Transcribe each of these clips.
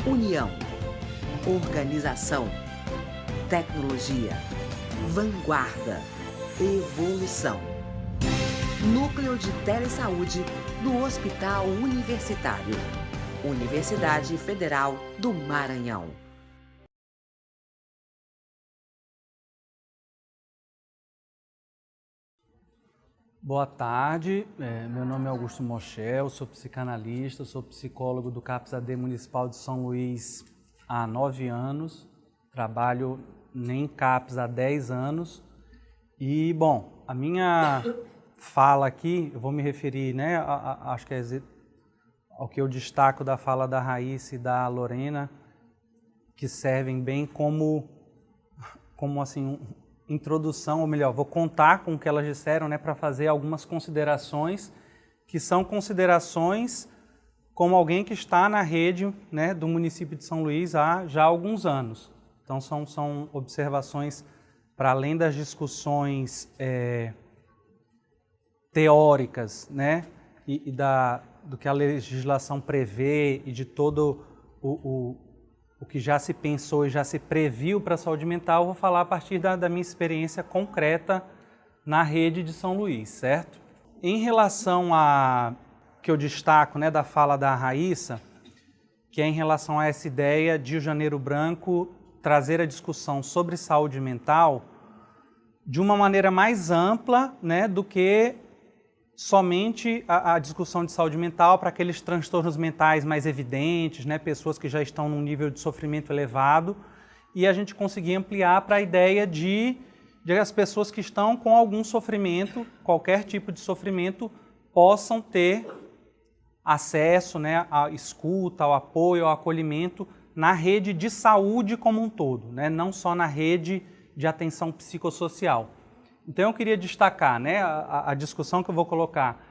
União, organização, tecnologia, vanguarda, evolução. Núcleo de Telesaúde do Hospital Universitário. Universidade Federal do Maranhão. Boa tarde, meu nome é Augusto Mochel, sou psicanalista, sou psicólogo do CAPS-AD Municipal de São Luís há 9 anos, trabalho em CAPS há 10 anos e, bom, a minha fala aqui, eu vou me referir, né, acho que ao que eu destaco da fala da Raíssa e da Lorena, que servem bem como assim, introdução, ou melhor, vou contar com o que elas disseram, né, para fazer algumas considerações, que são considerações como alguém que está na rede, né, do município de São Luís há já alguns anos. Então são observações para além das discussões teóricas, né, e do que a legislação prevê e de todo o que já se pensou e já se previu para a saúde mental, vou falar a partir da minha experiência concreta na rede de São Luís, certo? Em relação a que eu destaco, né, da fala da Raíssa, que é em relação a essa ideia de o Janeiro Branco trazer a discussão sobre saúde mental de uma maneira mais ampla, né, do que somente a discussão de saúde mental para aqueles transtornos mentais mais evidentes, né, pessoas que já estão num nível de sofrimento elevado, e a gente conseguir ampliar para a ideia de as pessoas que estão com algum sofrimento, qualquer tipo de sofrimento, possam ter acesso, né, à escuta, ao apoio, ao acolhimento na rede de saúde como um todo, né, não só na rede de atenção psicossocial. Então eu queria destacar, né, a discussão que eu vou colocar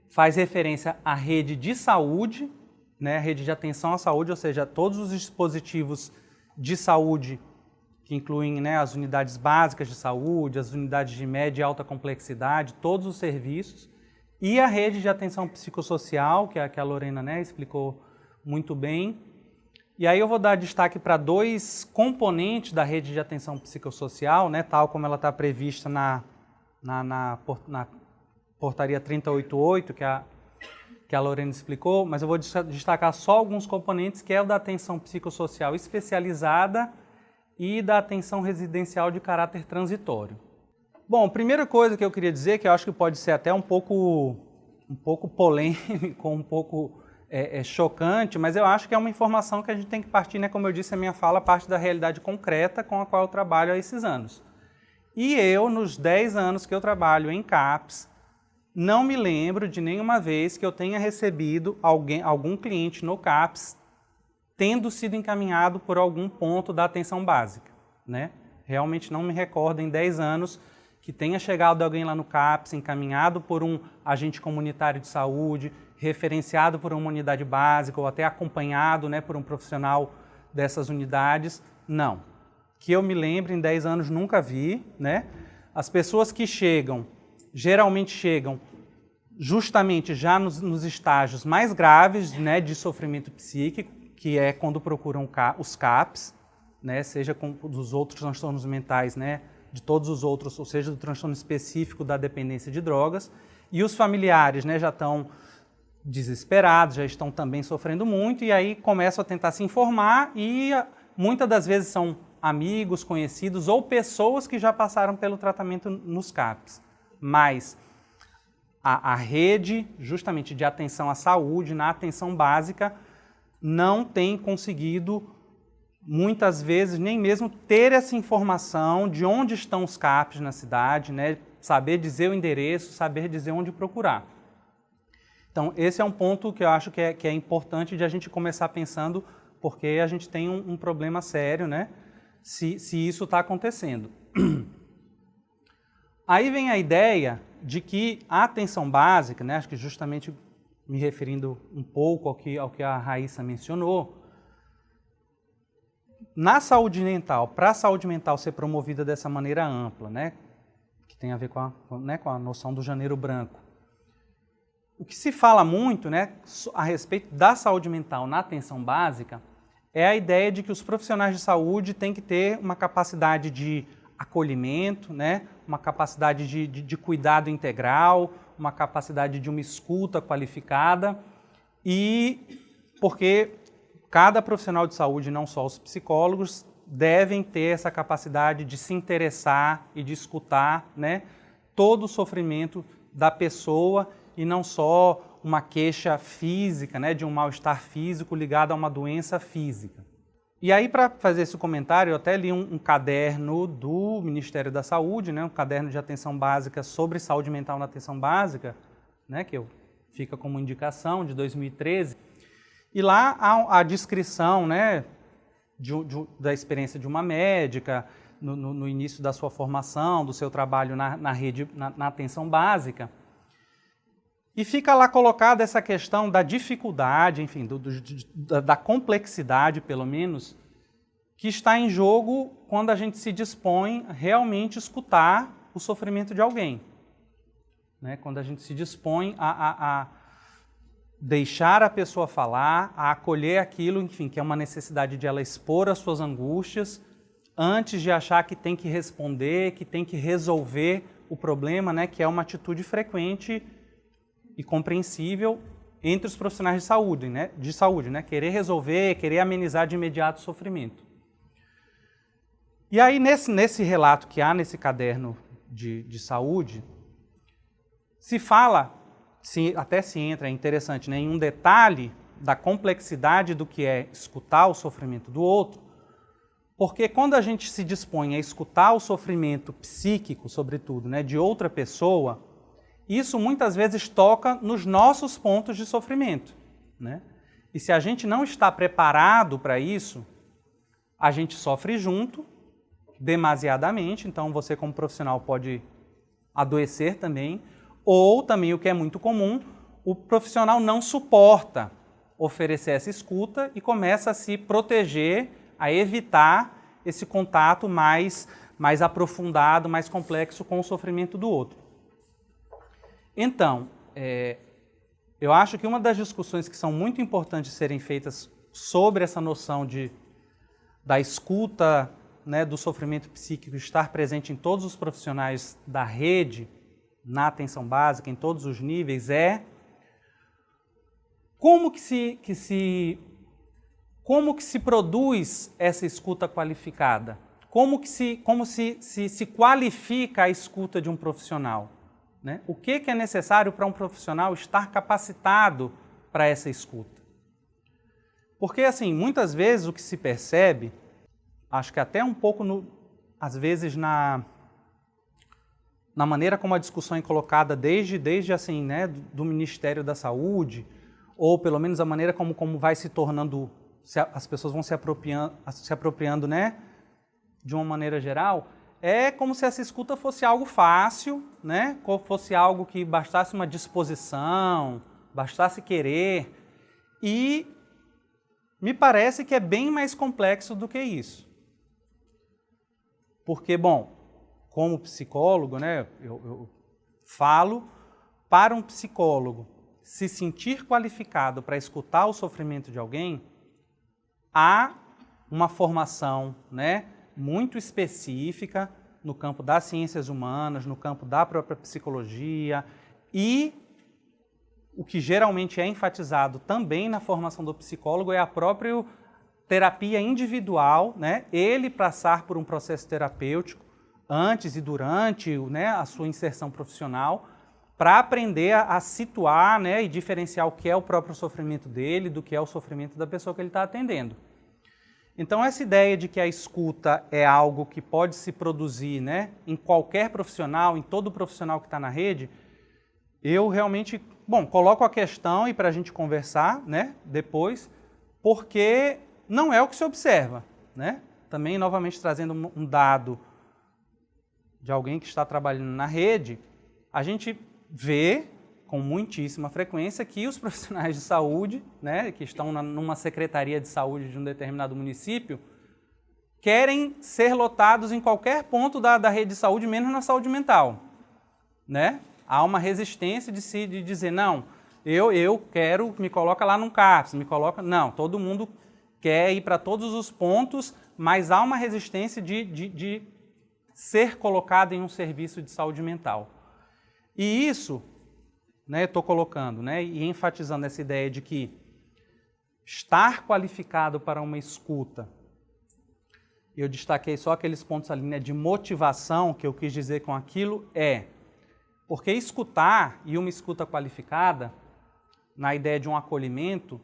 faz referência à rede de saúde, né, a rede de atenção à saúde, ou seja, todos os dispositivos de saúde que incluem, né, as unidades básicas de saúde, as unidades de média e alta complexidade, todos os serviços, e a rede de atenção psicossocial, que a Lorena, né, explicou muito bem. E aí eu vou dar destaque para 2 componentes da rede de atenção psicossocial, né, tal como ela está prevista na portaria 3088, que a Lorena explicou, mas eu vou destacar só alguns componentes, que é o da atenção psicossocial especializada e da atenção residencial de caráter transitório. Bom, primeira coisa que eu queria dizer, que eu acho que pode ser até um pouco polêmico, um pouco chocante, mas eu acho que é uma informação que a gente tem que partir, né, como eu disse, a minha fala parte da realidade concreta com a qual eu trabalho há esses anos. E eu, nos 10 anos que eu trabalho em CAPS, não me lembro de nenhuma vez que eu tenha recebido algum cliente no CAPS tendo sido encaminhado por algum ponto da atenção básica, né? Realmente não me recordo em 10 anos que tenha chegado alguém lá no CAPS, encaminhado por um agente comunitário de saúde, referenciado por uma unidade básica ou até acompanhado, né, por um profissional dessas unidades. Não. Que eu me lembro, em 10 anos nunca vi, né? As pessoas que chegam, geralmente chegam justamente já nos estágios mais graves, né, de sofrimento psíquico, que é quando procuram os CAPs, né, seja dos outros transtornos mentais, né, de todos os outros, ou seja, do transtorno específico da dependência de drogas, e os familiares, né, já estão desesperados, já estão também sofrendo muito, e aí começam a tentar se informar, e muitas das vezes são amigos, conhecidos ou pessoas que já passaram pelo tratamento nos CAPs. Mas a rede, justamente de atenção à saúde, na atenção básica, não tem conseguido, muitas vezes, nem mesmo ter essa informação de onde estão os CAPs na cidade, né? Saber dizer o endereço, saber dizer onde procurar. Então, esse é um ponto que eu acho que é importante de a gente começar pensando, porque a gente tem um problema sério, né? Se isso está acontecendo. Aí vem a ideia de que a atenção básica, né, acho que justamente me referindo um pouco ao que a Raíssa mencionou, na saúde mental, para a saúde mental ser promovida dessa maneira ampla, né, que tem a ver com a noção do Janeiro Branco, O que se fala muito, né, a respeito da saúde mental na atenção básica é a ideia de que os profissionais de saúde têm que ter uma capacidade de acolhimento, né, uma capacidade de cuidado integral, uma capacidade de uma escuta qualificada, e porque cada profissional de saúde, não só os psicólogos, devem ter essa capacidade de se interessar e de escutar, né, todo o sofrimento da pessoa e não só uma queixa física, né, de um mal-estar físico ligado a uma doença física. E aí, para fazer esse comentário, eu até li um caderno do Ministério da Saúde, né, um caderno de atenção básica sobre saúde mental na atenção básica, né, que fica como indicação, de 2013. E lá há a descrição, né, da experiência de uma médica, no início da sua formação, do seu trabalho na rede, na atenção básica. E fica lá colocada essa questão da dificuldade, enfim, da complexidade, pelo menos, que está em jogo quando a gente se dispõe a realmente escutar o sofrimento de alguém. Né? Quando a gente se dispõe a deixar a pessoa falar, a acolher aquilo, enfim, que é uma necessidade de ela expor as suas angústias, antes de achar que tem que responder, que tem que resolver o problema, né? Que é uma atitude frequente e compreensível entre os profissionais de saúde, né? Querer resolver, querer amenizar de imediato o sofrimento. E aí, nesse relato que há nesse caderno de saúde, se fala, até se entra, é interessante, né, em um detalhe da complexidade do que é escutar o sofrimento do outro, porque quando a gente se dispõe a escutar o sofrimento psíquico, sobretudo, né, de outra pessoa, isso muitas vezes toca nos nossos pontos de sofrimento, né? E se a gente não está preparado para isso, a gente sofre junto, demasiadamente, então você como profissional pode adoecer também, ou também, o que é muito comum, o profissional não suporta oferecer essa escuta e começa a se proteger, a evitar esse contato mais aprofundado, mais complexo com o sofrimento do outro. Então, eu acho que uma das discussões que são muito importantes de serem feitas sobre essa noção da escuta, né, do sofrimento psíquico estar presente em todos os profissionais da rede, na atenção básica, em todos os níveis, é como que se produz essa escuta qualificada? Como se qualifica a escuta de um profissional? Né? O que é necessário para um profissional estar capacitado para essa escuta? Porque, assim, muitas vezes o que se percebe, acho que até um pouco, às vezes, na maneira como a discussão é colocada desde assim, né, do Ministério da Saúde, ou pelo menos a maneira como vai se tornando, as pessoas vão se apropriando, né, de uma maneira geral, é como se essa escuta fosse algo fácil, né, fosse algo que bastasse uma disposição, bastasse querer, e me parece que é bem mais complexo do que isso. Porque, bom, como psicólogo, né, eu falo, para um psicólogo se sentir qualificado para escutar o sofrimento de alguém, há uma formação, né, muito específica no campo das ciências humanas, no campo da própria psicologia, e o que geralmente é enfatizado também na formação do psicólogo é a própria terapia individual, né, ele passar por um processo terapêutico antes e durante, né, a sua inserção profissional, para aprender a situar, né, e diferenciar o que é o próprio sofrimento dele do que é o sofrimento da pessoa que ele está atendendo. Então, essa ideia de que a escuta é algo que pode se produzir, né, em qualquer profissional, em todo profissional que está na rede, eu realmente, coloco a questão e para a gente conversar, né, depois, porque não é o que se observa, né? Também, novamente, trazendo um dado de alguém que está trabalhando na rede, a gente vê com muitíssima frequência que os profissionais de saúde, né, que estão numa secretaria de saúde de um determinado município, querem ser lotados em qualquer ponto da rede de saúde, menos na saúde mental. Né? Há uma resistência de dizer, não, eu quero, me coloca lá num CAPS, me coloca... Não, todo mundo quer ir para todos os pontos, mas há uma resistência de ser colocado em um serviço de saúde mental. E isso, né, estou colocando, né, e enfatizando essa ideia de que estar qualificado para uma escuta, eu destaquei só aqueles pontos ali, né, de motivação, que eu quis dizer com aquilo, porque escutar e uma escuta qualificada, na ideia de um acolhimento,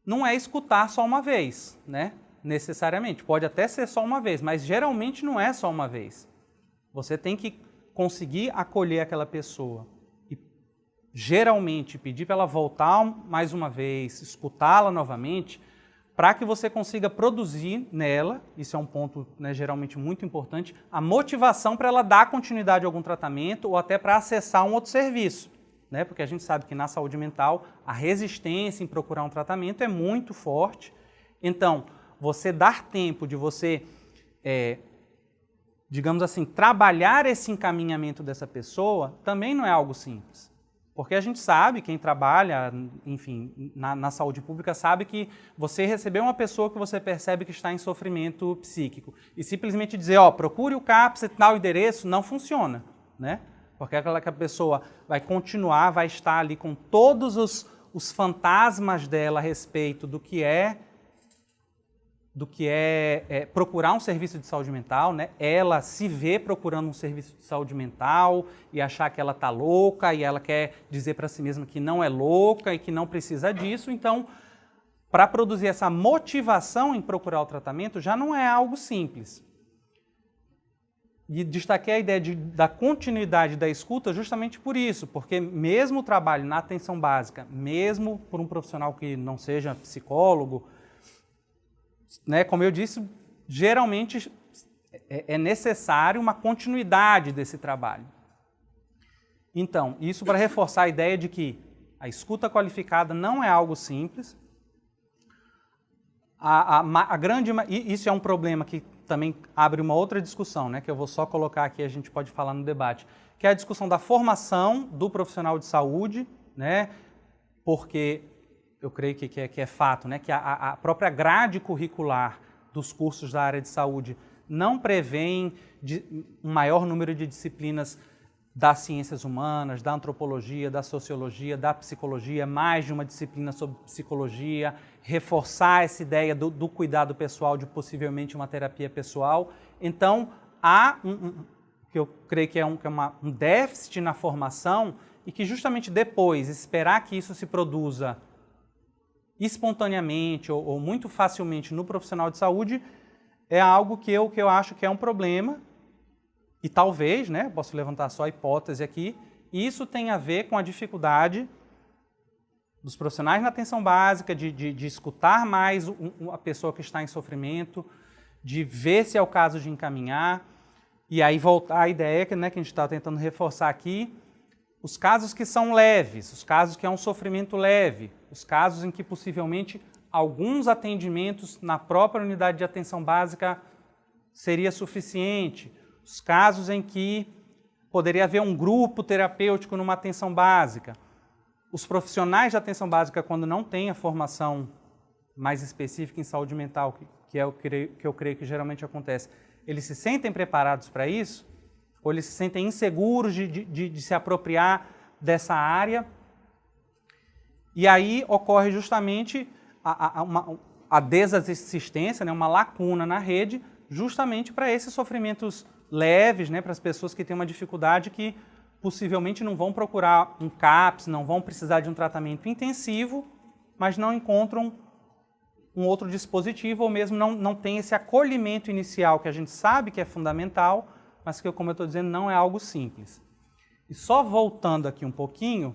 não é escutar só uma vez, né? Necessariamente. Pode até ser só uma vez, mas geralmente não é só uma vez. Você tem que conseguir acolher aquela pessoa e geralmente pedir para ela voltar mais uma vez, escutá-la novamente, para que você consiga produzir nela, isso é um ponto, né, geralmente muito importante, a motivação para ela dar continuidade a algum tratamento ou até para acessar um outro serviço, né? Porque a gente sabe que na saúde mental a resistência em procurar um tratamento é muito forte. Então, você dar tempo de você, digamos assim, trabalhar esse encaminhamento dessa pessoa também não é algo simples. Porque a gente sabe, quem trabalha, enfim, na saúde pública sabe que você receber uma pessoa que você percebe que está em sofrimento psíquico e simplesmente dizer, procure o CAPS e tal endereço, não funciona, né? Porque aquela que a pessoa vai continuar, vai estar ali com todos os fantasmas dela a respeito do que é procurar um serviço de saúde mental, né? Ela se vê procurando um serviço de saúde mental e achar que ela está louca e ela quer dizer para si mesma que não é louca e que não precisa disso. Então, para produzir essa motivação em procurar o tratamento já não é algo simples. E destaquei a ideia da continuidade da escuta justamente por isso, porque mesmo o trabalho na atenção básica, mesmo por um profissional que não seja psicólogo, né, como eu disse, geralmente é necessário uma continuidade desse trabalho. Então, isso para reforçar a ideia de que a escuta qualificada não é algo simples. Isso é um problema que também abre uma outra discussão, né, que eu vou só colocar aqui, a gente pode falar no debate, que é a discussão da formação do profissional de saúde, né, porque eu creio que é fato, né, que a própria grade curricular dos cursos da área de saúde não prevêem um maior número de disciplinas das ciências humanas, da antropologia, da sociologia, da psicologia, mais de uma disciplina sobre psicologia, reforçar essa ideia do cuidado pessoal, de possivelmente uma terapia pessoal. Então, há que eu creio que é um déficit na formação e que justamente depois esperar que isso se produza espontaneamente ou muito facilmente no profissional de saúde é algo que eu acho que é um problema e talvez, né, posso levantar só a hipótese aqui, isso tem a ver com a dificuldade dos profissionais na atenção básica de escutar mais a pessoa que está em sofrimento, de ver se é o caso de encaminhar e aí voltar à ideia que, né, que a gente está tentando reforçar aqui, os casos que são leves, os casos que é um sofrimento leve, os casos em que possivelmente alguns atendimentos na própria unidade de atenção básica seria suficiente, os casos em que poderia haver um grupo terapêutico numa atenção básica. Os profissionais de atenção básica, quando não têm a formação mais específica em saúde mental, que é o que eu creio que geralmente acontece, eles se sentem preparados para isso? Ou eles se sentem inseguros de se apropriar dessa área? E aí ocorre justamente a desassistência, né, uma lacuna na rede, justamente para esses sofrimentos leves, né, para as pessoas que têm uma dificuldade que possivelmente não vão procurar um CAPS, não vão precisar de um tratamento intensivo, mas não encontram um outro dispositivo ou mesmo não tem esse acolhimento inicial que a gente sabe que é fundamental, mas que, como eu estou dizendo, não é algo simples. E só voltando aqui um pouquinho,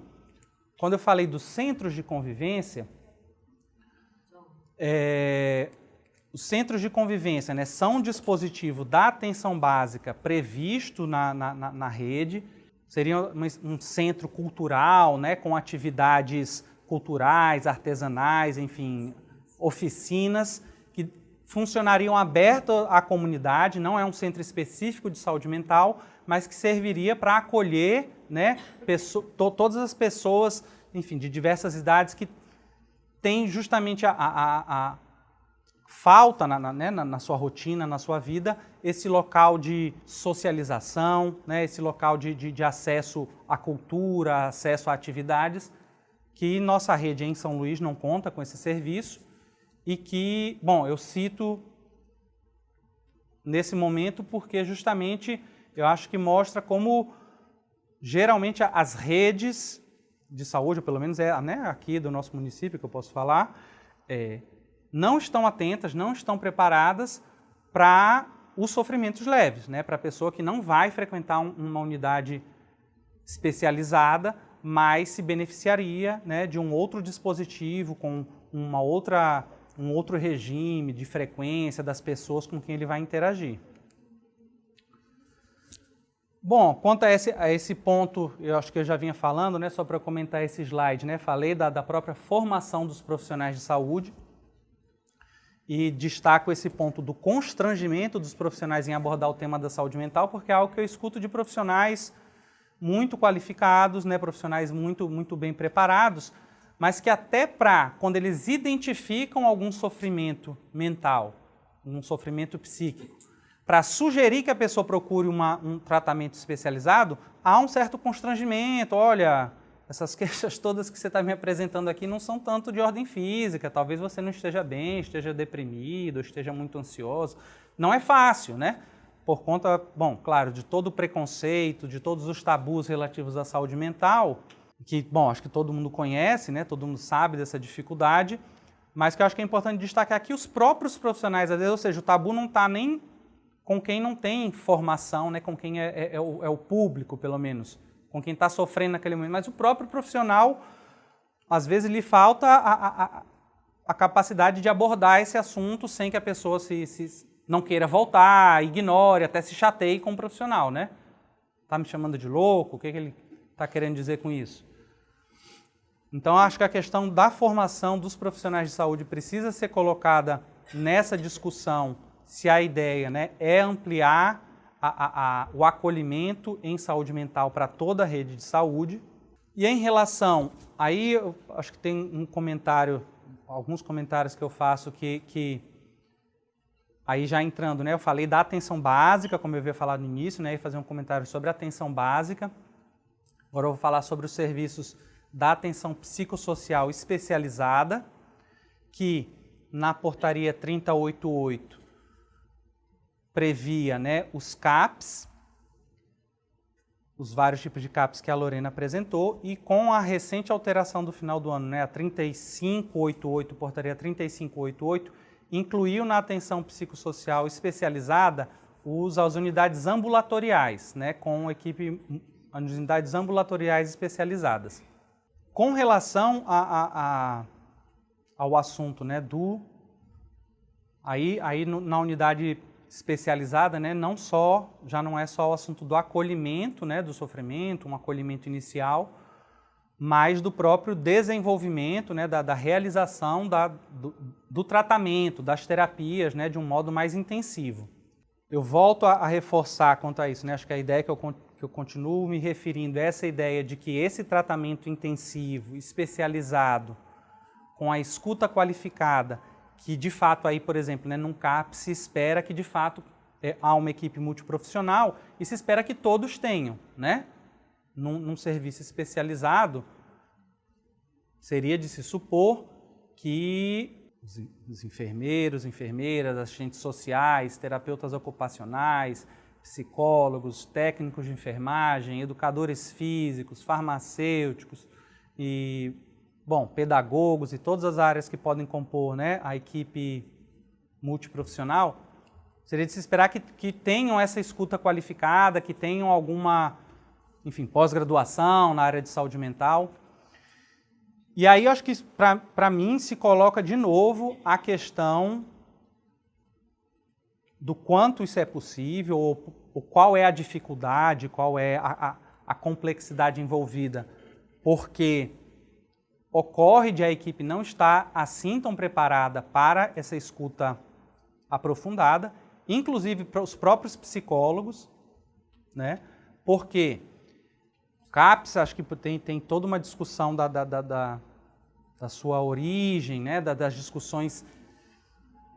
quando eu falei dos centros de convivência, os centros de convivência, né, são um dispositivo da atenção básica previsto na rede, seria um centro cultural, né, com atividades culturais, artesanais, enfim, oficinas que funcionariam aberto à comunidade, não é um centro específico de saúde mental, mas que serviria para acolher, né, todas as pessoas enfim, de diversas idades que têm justamente a falta na sua rotina, na sua vida, esse local de socialização, né, esse local de acesso à cultura, acesso a atividades, que nossa rede em São Luís não conta com esse serviço e que, bom, eu cito nesse momento porque justamente eu acho que mostra como geralmente as redes de saúde, pelo menos aqui do nosso município que eu posso falar, não estão atentas, não estão preparadas para os sofrimentos leves, né? Para a pessoa que não vai frequentar uma unidade especializada, mas se beneficiaria, né, de um outro dispositivo, com um outro regime de frequência das pessoas com quem ele vai interagir. Bom, quanto a esse ponto, eu acho que eu já vinha falando, né, só para comentar esse slide, né, falei da própria formação dos profissionais de saúde e destaco esse ponto do constrangimento dos profissionais em abordar o tema da saúde mental, porque é algo que eu escuto de profissionais muito qualificados, né, profissionais muito bem preparados, mas que até quando eles identificam algum sofrimento mental, um sofrimento psíquico, para sugerir que a pessoa procure um tratamento especializado, há um certo constrangimento. Olha, essas queixas todas que você está me apresentando aqui não são tanto de ordem física, talvez você não esteja bem, esteja deprimido, esteja muito ansioso. Não é fácil, né? Por conta, bom, claro, de todo o preconceito, de todos os tabus relativos à saúde mental, que, bom, acho que todo mundo conhece, né? Todo mundo sabe dessa dificuldade, mas que eu acho que é importante destacar aqui os próprios profissionais, às vezes, ou seja, o tabu não está nem com quem não tem formação, né, com quem é o público, pelo menos, com quem está sofrendo naquele momento, mas o próprio profissional, às vezes, lhe falta a capacidade de abordar esse assunto sem que a pessoa não queira voltar, ignore, até se chateie com o profissional, né? Está me chamando de louco? O que ele está querendo dizer com isso? Então, acho que a questão da formação dos profissionais de saúde precisa ser colocada nessa discussão, se a ideia, né, é ampliar o acolhimento em saúde mental para toda a rede de saúde. E em relação, aí eu acho que tem um comentário, alguns comentários que eu faço que aí já entrando, né, eu falei da atenção básica, como eu havia falado no início, né, e fazer um comentário sobre a atenção básica. Agora eu vou falar sobre os serviços da atenção psicossocial especializada, que na portaria 3088 previa, né, os CAPs, os vários tipos de CAPs que a Lorena apresentou, e com a recente alteração do final do ano, né, a 3588, portaria 3588, incluiu na atenção psicossocial especializada as unidades ambulatoriais, né, com as unidades ambulatoriais especializadas. Com relação ao assunto, né, na unidade especializada, né, já não é só o assunto do acolhimento, né, do sofrimento, um acolhimento inicial, mas do próprio desenvolvimento, né, da realização do tratamento, das terapias, né, de um modo mais intensivo. Eu volto a reforçar quanto a isso, né, acho que a ideia que eu continuo me referindo é essa ideia de que esse tratamento intensivo, especializado, com a escuta qualificada, que de fato aí, por exemplo, né, num CAP se espera que de fato há uma equipe multiprofissional e se espera que todos tenham, né? Num serviço especializado, seria de se supor que os enfermeiros, enfermeiras, assistentes sociais, terapeutas ocupacionais, psicólogos, técnicos de enfermagem, educadores físicos, farmacêuticos e, bom, pedagogos e todas as áreas que podem compor, né, a equipe multiprofissional, seria de se esperar que tenham essa escuta qualificada, que tenham alguma, enfim, pós-graduação na área de saúde mental. E aí eu acho que para mim se coloca de novo a questão do quanto isso é possível, ou qual é a dificuldade, qual é a complexidade envolvida, porque ocorre de a equipe não estar assim tão preparada para essa escuta aprofundada, inclusive para os próprios psicólogos, né? Porque CAPS, acho que tem toda uma discussão da sua origem, né, das discussões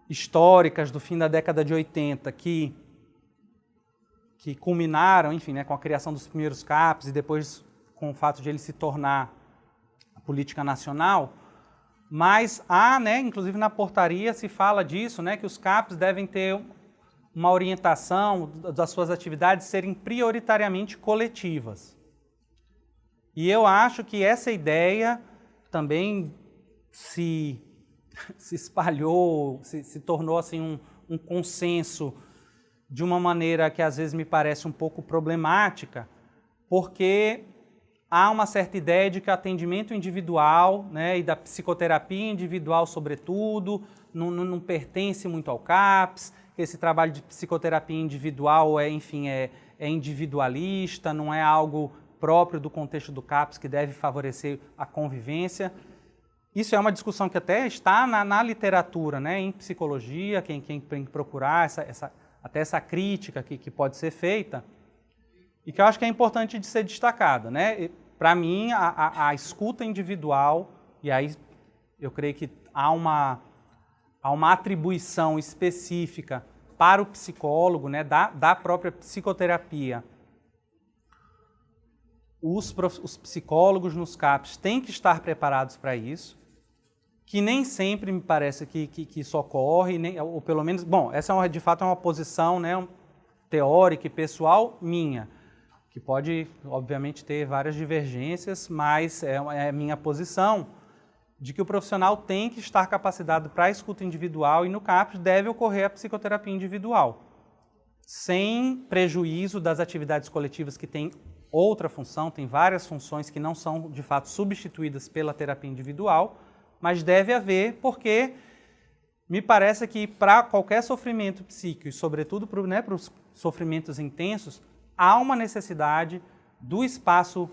históricas do fim da década de 80 que culminaram, enfim, né, com a criação dos primeiros CAPs e depois com o fato de ele se tornar a política nacional. Mas há, né, inclusive na portaria se fala disso, né, que os CAPs devem ter uma orientação das suas atividades serem prioritariamente coletivas. E eu acho que essa ideia também se espalhou, se tornou assim, um consenso de uma maneira que às vezes me parece um pouco problemática, porque há uma certa ideia de que o atendimento individual, né, e da psicoterapia individual sobretudo, não pertence muito ao CAPS, esse trabalho de psicoterapia individual enfim, é individualista, não é algo próprio do contexto do CAPS que deve favorecer a convivência. Isso é uma discussão que até está na literatura, né, em psicologia, quem tem que procurar até essa crítica que pode ser feita, e que eu acho que é importante de ser destacada, né? Para mim, a escuta individual, e aí eu creio que há uma atribuição específica para o psicólogo, né, da própria psicoterapia. Os psicólogos nos CAPs têm que estar preparados para isso, que nem sempre me parece que isso ocorre, ou pelo menos, bom, essa de fato é uma posição, né, teórica e pessoal minha, que pode, obviamente, ter várias divergências, mas é a minha posição de que o profissional tem que estar capacitado para a escuta individual e no CAPS deve ocorrer a psicoterapia individual, sem prejuízo das atividades coletivas que têm outra função, tem várias funções que não são, de fato, substituídas pela terapia individual, mas deve haver, porque me parece que para qualquer sofrimento psíquico, e sobretudo para os sofrimentos intensos, há uma necessidade do espaço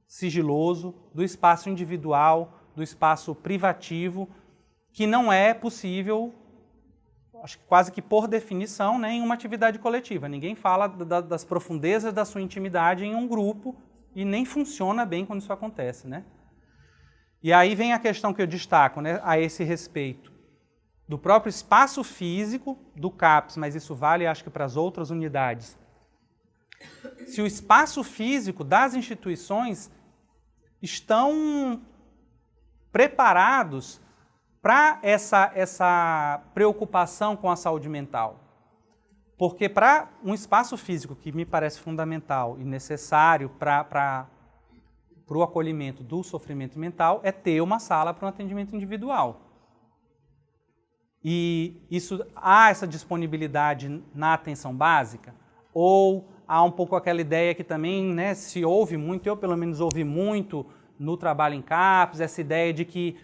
sigiloso, do espaço individual, do espaço privativo, que não é possível, acho que quase que por definição, né, em uma atividade coletiva. Ninguém fala das profundezas da sua intimidade em um grupo e nem funciona bem quando isso acontece, né? E aí vem a questão que eu destaco, né, a esse respeito, do próprio espaço físico do CAPS, mas isso vale, acho que, para as outras unidades. Se o espaço físico das instituições estão preparados para essa preocupação com a saúde mental. Porque para um espaço físico que me parece fundamental e necessário para o acolhimento do sofrimento mental é ter uma sala para um atendimento individual. E há essa disponibilidade na atenção básica? Ou há um pouco aquela ideia que também, né, se ouve muito, eu pelo menos ouvi muito no trabalho em CAPS, essa ideia de que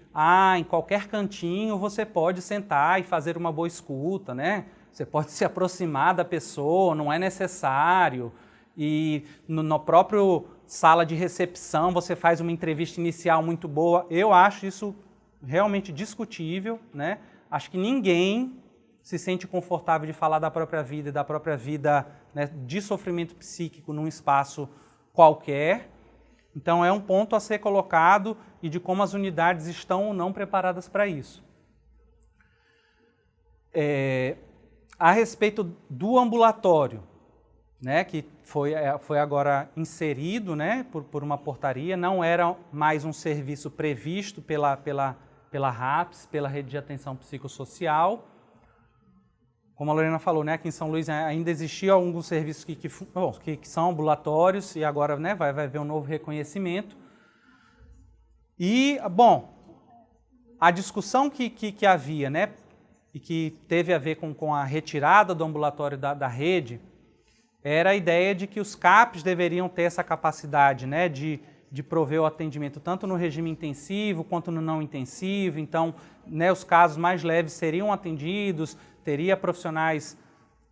em qualquer cantinho você pode sentar e fazer uma boa escuta, né? Você pode se aproximar da pessoa, não é necessário. E no próprio sala de recepção você faz uma entrevista inicial muito boa. Eu acho isso realmente discutível, né? Acho que ninguém se sente confortável de falar da própria vida e da própria vida, né, de sofrimento psíquico num espaço qualquer. Então é um ponto a ser colocado e de como as unidades estão ou não preparadas para isso. A respeito do ambulatório, né, que foi agora inserido, né, por uma portaria, não era mais um serviço previsto pela RAPS, pela Rede de Atenção Psicossocial. Como a Lorena falou, né, aqui em São Luís ainda existiam alguns serviços que são ambulatórios e agora, né, vai haver um novo reconhecimento. E, bom, a discussão que havia, né, e que teve a ver com a retirada do ambulatório da rede, era a ideia de que os CAPs deveriam ter essa capacidade, né, de prover o atendimento tanto no regime intensivo quanto no não intensivo. Então, né, os casos mais leves seriam atendidos, teria profissionais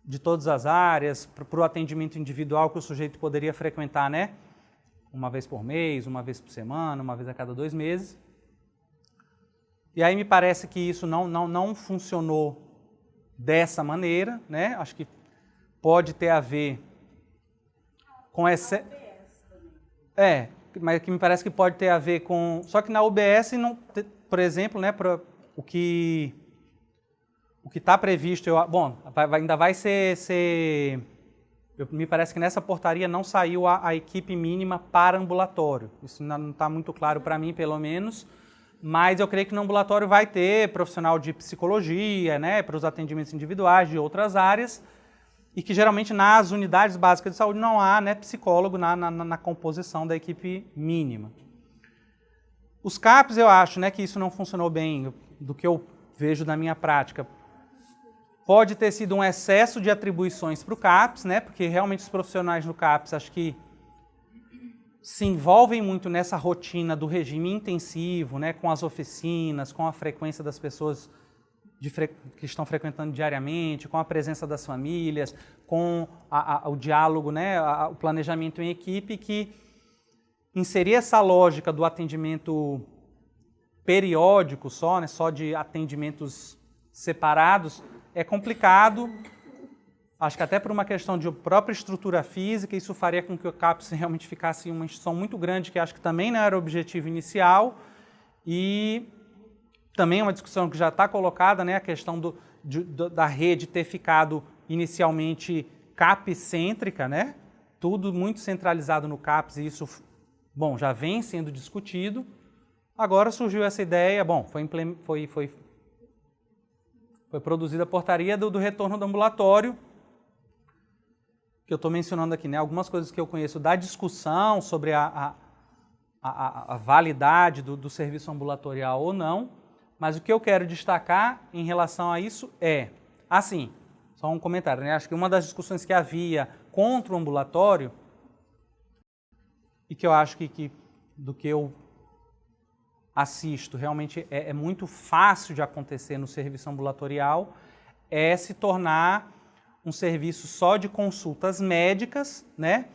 de todas as áreas para o atendimento individual que o sujeito poderia frequentar, né, uma vez por mês, uma vez por semana, uma vez a cada 2 meses. E aí me parece que isso não funcionou dessa maneira, né? Acho que pode ter a ver com essa... Mas que me parece que pode ter a ver com... Só que na UBS, não, por exemplo, né, o que está previsto... ainda vai ser me parece que nessa portaria não saiu a equipe mínima para ambulatório. Isso ainda não está muito claro para mim, pelo menos. Mas eu creio que no ambulatório vai ter profissional de psicologia, né, para os atendimentos individuais de outras áreas, e que geralmente nas unidades básicas de saúde não há, né, psicólogo na composição da equipe mínima. Os CAPs, eu acho, né, que isso não funcionou bem, do que eu vejo da minha prática. Pode ter sido um excesso de atribuições para o CAPS, né, porque realmente os profissionais do CAPS acho que se envolvem muito nessa rotina do regime intensivo, né, com as oficinas, com a frequência das pessoas que estão frequentando diariamente, com a presença das famílias, com o diálogo, né, o planejamento em equipe, que inserir essa lógica do atendimento periódico só, né, só de atendimentos separados, é complicado. Acho que até por uma questão de própria estrutura física, isso faria com que o CAPS realmente ficasse uma instituição muito grande, que acho que também não era o objetivo inicial, e também é uma discussão que já está colocada, né, a questão da rede ter ficado inicialmente CAPS-cêntrica, né, tudo muito centralizado no CAPS, e isso, bom, já vem sendo discutido. Agora surgiu essa ideia, bom, foi produzida a portaria do retorno do ambulatório, que eu estou mencionando aqui, né, algumas coisas que eu conheço da discussão sobre a validade do serviço ambulatorial ou não, mas o que eu quero destacar em relação a isso é, assim, só um comentário, né, acho que uma das discussões que havia contra o ambulatório, e que eu acho que do que eu assisto, realmente é muito fácil de acontecer no serviço ambulatorial, é se tornar um serviço só de consultas médicas, né?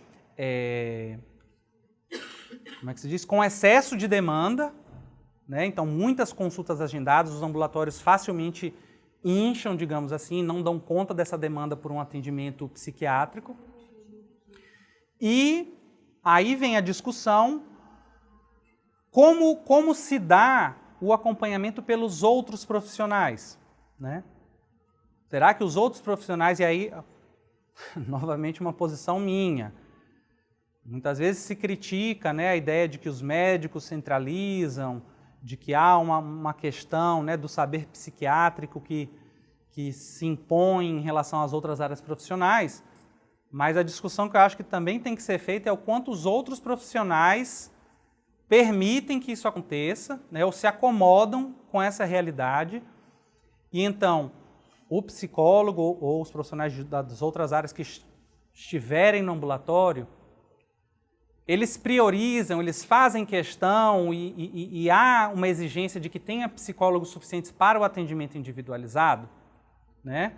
Como é que se diz? Com excesso de demanda, né? Então, muitas consultas agendadas, os ambulatórios facilmente incham, digamos assim, não dão conta dessa demanda por um atendimento psiquiátrico. E aí vem a discussão como se dá o acompanhamento pelos outros profissionais, né? Será que os outros profissionais, e aí, novamente uma posição minha, muitas vezes se critica, né, a ideia de que os médicos centralizam, de que há uma questão, né, do saber psiquiátrico que se impõe em relação às outras áreas profissionais, mas a discussão que eu acho que também tem que ser feita é o quanto os outros profissionais permitem que isso aconteça, né, ou se acomodam com essa realidade, e então o psicólogo ou os profissionais das outras áreas que estiverem no ambulatório, eles priorizam, eles fazem questão e há uma exigência de que tenha psicólogos suficientes para o atendimento individualizado, né?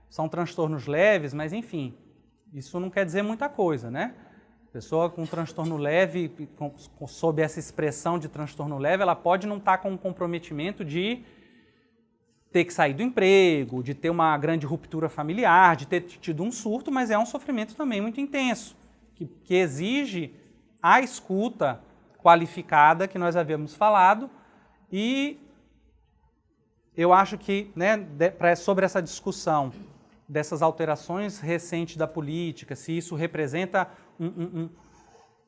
São transtornos leves, mas enfim, isso não quer dizer muita coisa, né? Pessoa com transtorno leve, sob essa expressão de transtorno leve, ela pode não estar com um comprometimento de ter que sair do emprego, de ter uma grande ruptura familiar, de ter tido um surto, mas é um sofrimento também muito intenso, que exige a escuta qualificada que nós havíamos falado, e eu acho que, né, sobre essa discussão dessas alterações recentes da política, se isso representa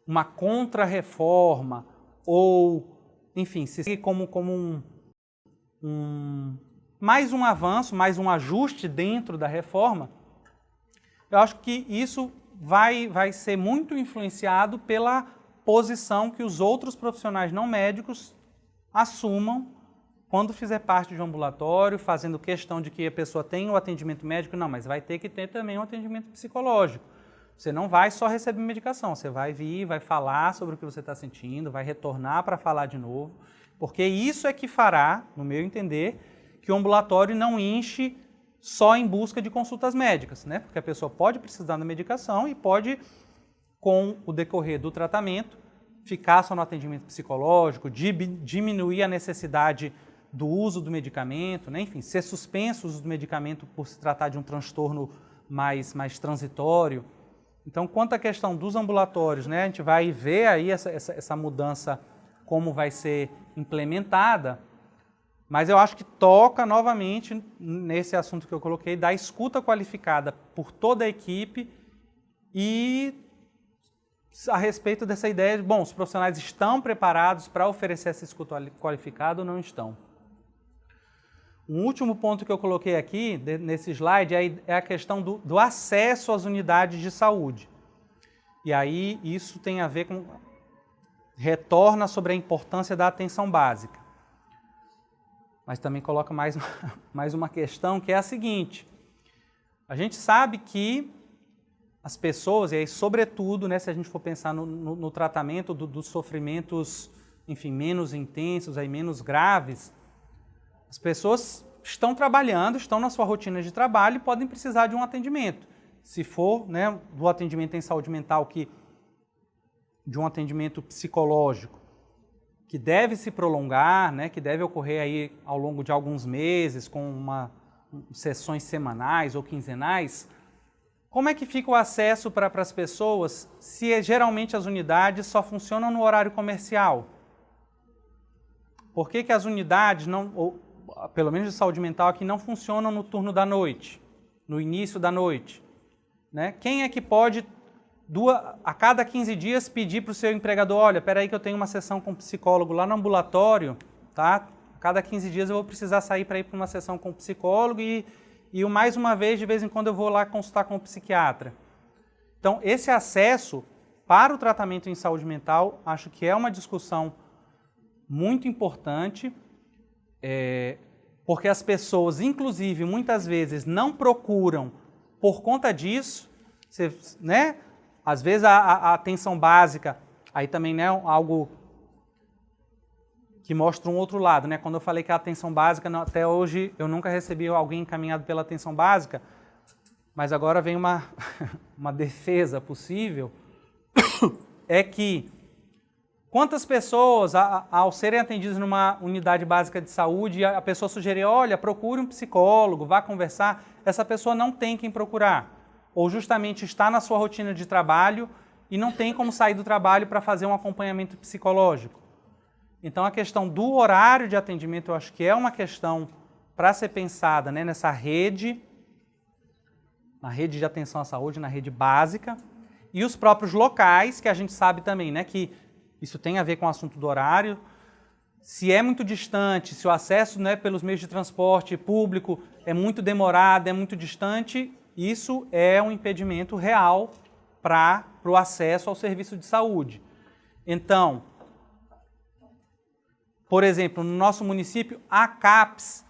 uma contra-reforma ou, enfim, se como mais um avanço, mais um ajuste dentro da reforma, eu acho que isso vai ser muito influenciado pela posição que os outros profissionais não médicos assumam quando fizer parte de um ambulatório, fazendo questão de que a pessoa tenha o atendimento médico, não, mas vai ter que ter também um atendimento psicológico. Você não vai só receber medicação, você vai vir, vai falar sobre o que você está sentindo, vai retornar para falar de novo, porque isso é que fará, no meu entender, que o ambulatório não enche só em busca de consultas médicas, né? Porque a pessoa pode precisar da medicação e pode, com o decorrer do tratamento, ficar só no atendimento psicológico, diminuir a necessidade do uso do medicamento, né? Enfim, ser suspenso o uso do medicamento por se tratar de um transtorno mais transitório. Então, quanto à questão dos ambulatórios, né, a gente vai ver aí essa mudança, como vai ser implementada, mas eu acho que toca novamente nesse assunto que eu coloquei, da escuta qualificada por toda a equipe e a respeito dessa ideia de, bom, os profissionais estão preparados para oferecer essa escuta qualificada ou não estão. Um último ponto que eu coloquei aqui, nesse slide, é a questão do acesso às unidades de saúde. E aí isso tem a ver com... retorna sobre a importância da atenção básica. Mas também coloca mais uma questão, que é a seguinte. A gente sabe que as pessoas, e aí sobretudo, né, se a gente for pensar no tratamento dos sofrimentos, enfim, menos intensos, aí, menos graves, as pessoas estão trabalhando, estão na sua rotina de trabalho e podem precisar de um atendimento. Se for, né, do atendimento em saúde mental, de um atendimento psicológico, que deve se prolongar, né, que deve ocorrer aí ao longo de alguns meses, com sessões semanais ou quinzenais, como é que fica o acesso para as pessoas se geralmente as unidades só funcionam no horário comercial? Por que as unidades, pelo menos de saúde mental aqui, não funcionam no turno da noite, no início da noite? Né? Quem é que pode, a cada 15 dias, pedir para o seu empregador, olha, espera aí que eu tenho uma sessão com um psicólogo lá no ambulatório, tá? A cada 15 dias eu vou precisar sair para ir para uma sessão com um psicólogo e mais uma vez, de vez em quando, eu vou lá consultar com o psiquiatra. Então, esse acesso para o tratamento em saúde mental, acho que é uma discussão muito importante, porque as pessoas, inclusive, muitas vezes não procuram por conta disso, né? Às vezes a atenção básica, aí também, né, algo que mostra um outro lado, né? Quando eu falei que a atenção básica, até hoje eu nunca recebi alguém encaminhado pela atenção básica, mas agora vem uma defesa possível, é que quantas pessoas, ao serem atendidas numa unidade básica de saúde, a pessoa sugerir, olha, procure um psicólogo, vá conversar, essa pessoa não tem quem procurar, ou justamente está na sua rotina de trabalho e não tem como sair do trabalho para fazer um acompanhamento psicológico. Então, a questão do horário de atendimento, eu acho que é uma questão para ser pensada, né, nessa rede, na rede de atenção à saúde, na rede básica, e os próprios locais, que a gente sabe também, né, que isso tem a ver com o assunto do horário. Se é muito distante, se o acesso, né, pelos meios de transporte público é muito demorado, é muito distante, isso é um impedimento real para o acesso ao serviço de saúde. Então, por exemplo, no nosso município, há CAPs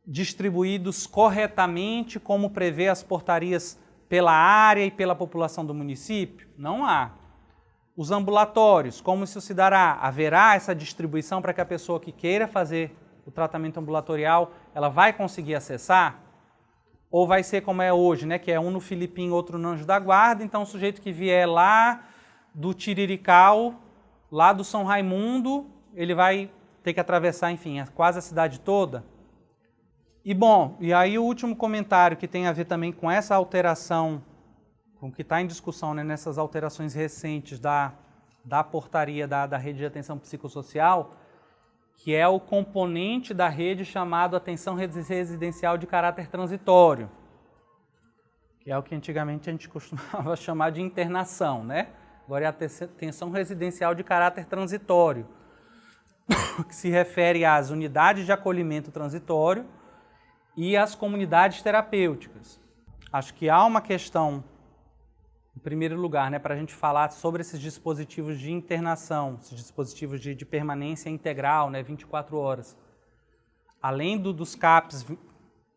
distribuídos corretamente, como prevê as portarias pela área e pela população do município? Não há. Os ambulatórios, como isso se dará? Haverá essa distribuição para que a pessoa que queira fazer o tratamento ambulatorial, ela vai conseguir acessar? Ou vai ser como é hoje, né? Que é um no Filipim, outro no Anjo da Guarda, então o sujeito que vier lá do Tirirical, lá do São Raimundo, ele vai ter que atravessar, enfim, quase a cidade toda. E bom, e aí o último comentário que tem a ver também com essa alteração, com o que está em discussão, né, nessas alterações recentes da portaria da rede de atenção psicossocial, que é o componente da rede chamado atenção residencial de caráter transitório, que é o que antigamente a gente costumava chamar de internação, né? Agora é a atenção residencial de caráter transitório, que se refere às unidades de acolhimento transitório e às comunidades terapêuticas. Acho que há uma questão, em primeiro lugar, né, para a gente falar sobre esses dispositivos de internação, esses dispositivos de permanência integral, né, 24 horas. Além dos CAPs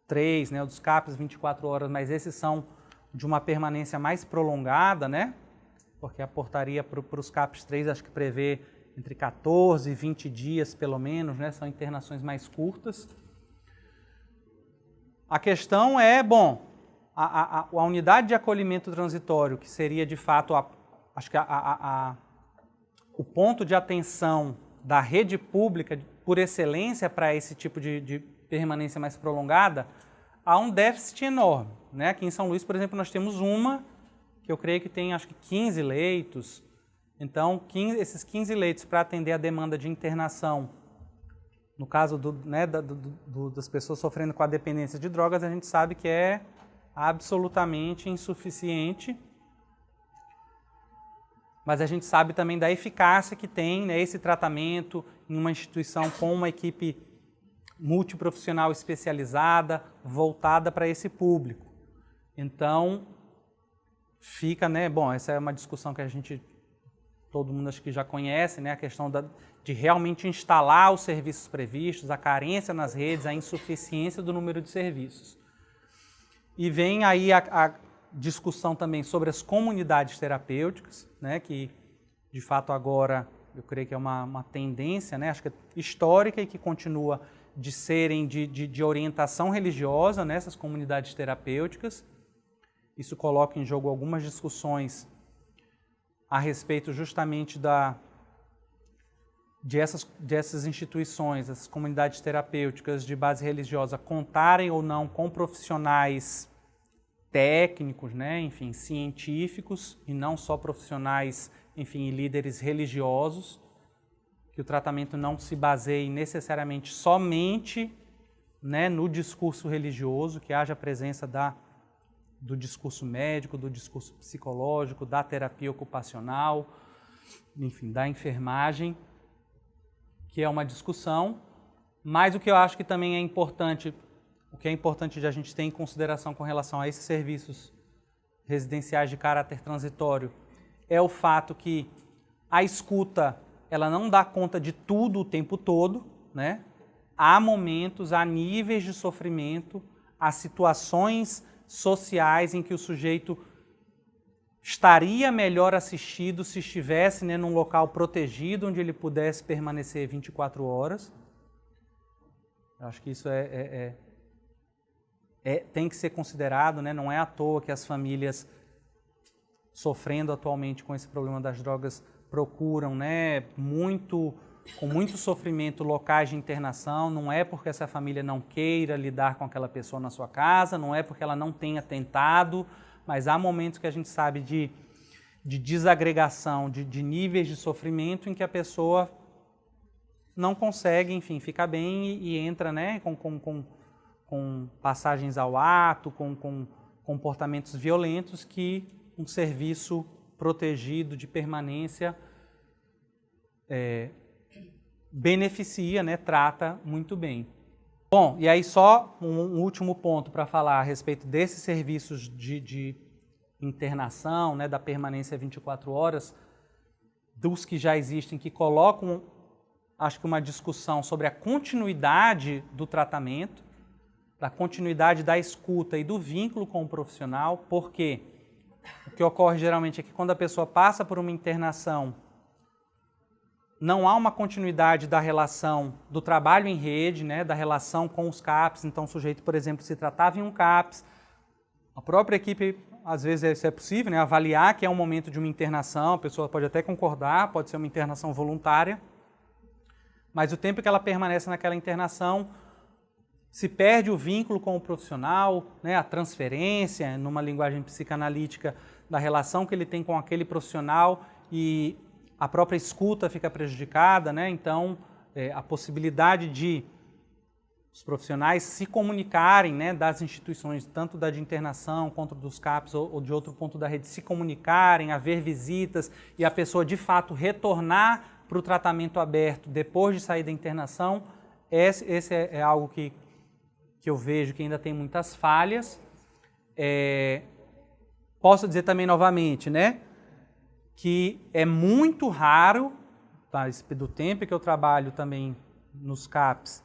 3, né, dos CAPs 24 horas, mas esses são de uma permanência mais prolongada, né, porque a portaria para os CAPs 3 acho que prevê entre 14 e 20 dias, pelo menos, né, são internações mais curtas. A questão é, bom, a unidade de acolhimento transitório, que seria, de fato, acho que o ponto de atenção da rede pública por excelência para esse tipo de permanência mais prolongada, há um déficit enorme, né? Aqui em São Luís, por exemplo, nós temos uma que eu creio que tem, acho que 15 leitos. Então, esses 15 leitos para atender a demanda de internação, no caso das pessoas sofrendo com a dependência de drogas, a gente sabe que é absolutamente insuficiente. Mas a gente sabe também da eficácia que tem, né, esse tratamento em uma instituição com uma equipe multiprofissional especializada, voltada para esse público. Então, fica, né, bom, essa é uma discussão que todo mundo acho que já conhece, né, a questão de realmente instalar os serviços previstos, a carência nas redes, a insuficiência do número de serviços. E vem aí a discussão também sobre as comunidades terapêuticas, né, que de fato agora eu creio que é uma tendência, né, acho que é histórica e que continua de serem de orientação religiosa nessas comunidades terapêuticas. Isso coloca em jogo algumas discussões a respeito justamente dessas instituições, essas comunidades terapêuticas de base religiosa, contarem ou não com profissionais técnicos, né, enfim, científicos, e não só profissionais, enfim, líderes religiosos, que o tratamento não se baseie necessariamente somente, né, no discurso religioso, que haja a presença do discurso médico, do discurso psicológico, da terapia ocupacional, enfim, da enfermagem, que é uma discussão, mas o que eu acho que também é importante, o que é importante de a gente ter em consideração com relação a esses serviços residenciais de caráter transitório é o fato que a escuta, ela não dá conta de tudo o tempo todo, né? Há momentos, há níveis de sofrimento, há situações sociais em que o sujeito estaria melhor assistido se estivesse, né, num local protegido, onde ele pudesse permanecer 24 horas. Eu acho que isso tem que ser considerado, né? Não é à toa que as famílias sofrendo atualmente com esse problema das drogas procuram, né, com muito sofrimento locais de internação. Não é porque essa família não queira lidar com aquela pessoa na sua casa, não é porque ela não tenha tentado, mas há momentos que a gente sabe de desagregação, de níveis de sofrimento em que a pessoa não consegue, enfim, ficar bem e entra, né, com passagens ao ato, com comportamentos violentos que um serviço protegido de permanência beneficia, né, trata muito bem. Bom, e aí só um último ponto para falar a respeito desses serviços de internação, né, da permanência 24 horas, dos que já existem, que colocam, acho que uma discussão sobre a continuidade do tratamento, da continuidade da escuta e do vínculo com o profissional, porque o que ocorre geralmente é que quando a pessoa passa por uma internação, não há uma continuidade da relação do trabalho em rede, né, da relação com os CAPs. Então, o sujeito, por exemplo, se tratava em um CAPs, a própria equipe, às vezes isso é possível, né, avaliar que é um momento de uma internação, a pessoa pode até concordar, pode ser uma internação voluntária, mas o tempo que ela permanece naquela internação, se perde o vínculo com o profissional, né, a transferência, numa linguagem psicanalítica, da relação que ele tem com aquele profissional, e a própria escuta fica prejudicada, né? Então, a possibilidade de os profissionais se comunicarem, né, das instituições, tanto da de internação quanto dos CAPs ou de outro ponto da rede, se comunicarem, haver visitas e a pessoa de fato retornar para o tratamento aberto depois de sair da internação, esse é algo que eu vejo que ainda tem muitas falhas. Posso dizer também novamente, né, que é muito raro, tá, do tempo que eu trabalho também nos CAPs,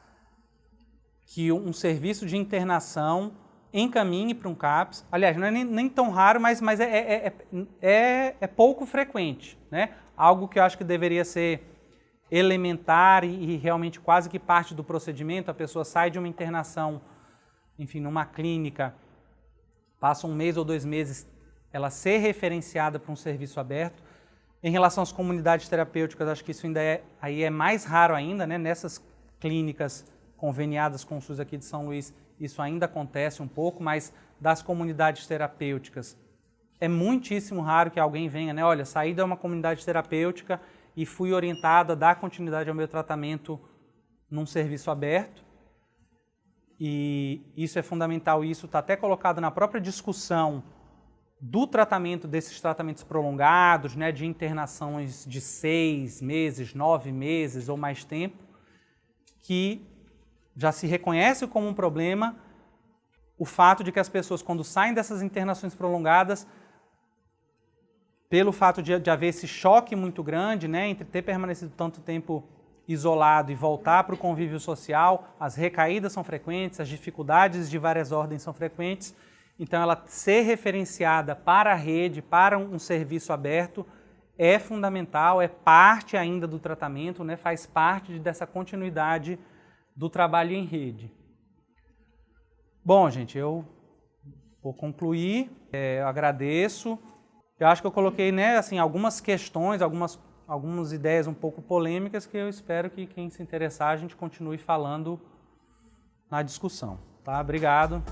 que um serviço de internação encaminhe para um CAPs. Aliás, não é nem tão raro, mas é pouco frequente, né? Algo que eu acho que deveria ser elementar e realmente quase que parte do procedimento. A pessoa sai de uma internação, enfim, numa clínica, passa 1 mês ou 2 meses, ela ser referenciada para um serviço aberto. Em relação às comunidades terapêuticas, acho que isso ainda é mais raro ainda, né? Nessas clínicas conveniadas com o SUS aqui de São Luís, isso ainda acontece um pouco, mas das comunidades terapêuticas é muitíssimo raro que alguém venha, né? Olha, saí de uma comunidade terapêutica e fui orientado a dar continuidade ao meu tratamento num serviço aberto. E isso é fundamental, isso está até colocado na própria discussão do tratamento, desses tratamentos prolongados, né, de internações de 6 meses, 9 meses ou mais tempo, que já se reconhece como um problema o fato de que as pessoas, quando saem dessas internações prolongadas, pelo fato de haver esse choque muito grande, né, entre ter permanecido tanto tempo isolado e voltar para o convívio social, as recaídas são frequentes, as dificuldades de várias ordens são frequentes, então ela ser referenciada para a rede, para um serviço aberto, é fundamental, é parte ainda do tratamento, né, faz parte dessa continuidade do trabalho em rede. Bom, gente, eu vou concluir, eu agradeço. Eu acho que eu coloquei, né, assim, algumas questões, algumas ideias um pouco polêmicas que eu espero que quem se interessar a gente continue falando na discussão. Tá? Obrigado.